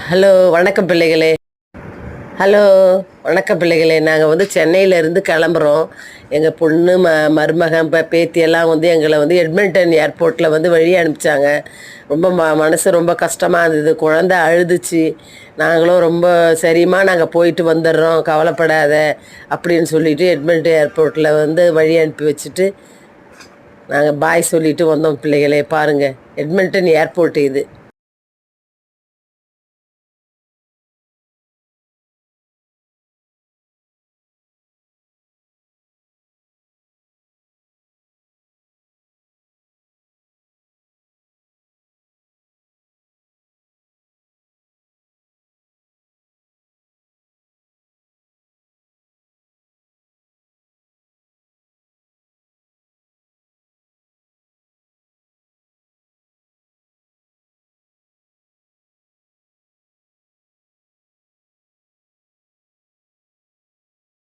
Hello வணக்கம் பிள்ளைகளே. Hello வணக்கம் பிள்ளைகளே. நாங்கள் சென்னையிலேருந்து கிளம்புறோம். எங்கள் பொண்ணு மருமகன் பேத்தியெல்லாம் எங்களை எட்மிண்டன் ஏர்போர்ட்டில் வழி அனுப்பிச்சாங்க. ரொம்ப மனசு ரொம்ப கஷ்டமாக இருந்தது. குழந்த அழுதுச்சு. நாங்களும் ரொம்ப சரிம்மா நாங்கள் போயிட்டு வந்துடுறோம், கவலைப்படாத அப்படின்னு சொல்லிவிட்டு எட்மிண்டன் ஏர்போர்ட்டில் வழி அனுப்பி வச்சுட்டு நாங்கள் பாய் சொல்லிவிட்டு வந்தோம் பிள்ளைகளே. பாருங்கள், எட்மிண்டன் ஏர்போர்ட் இது.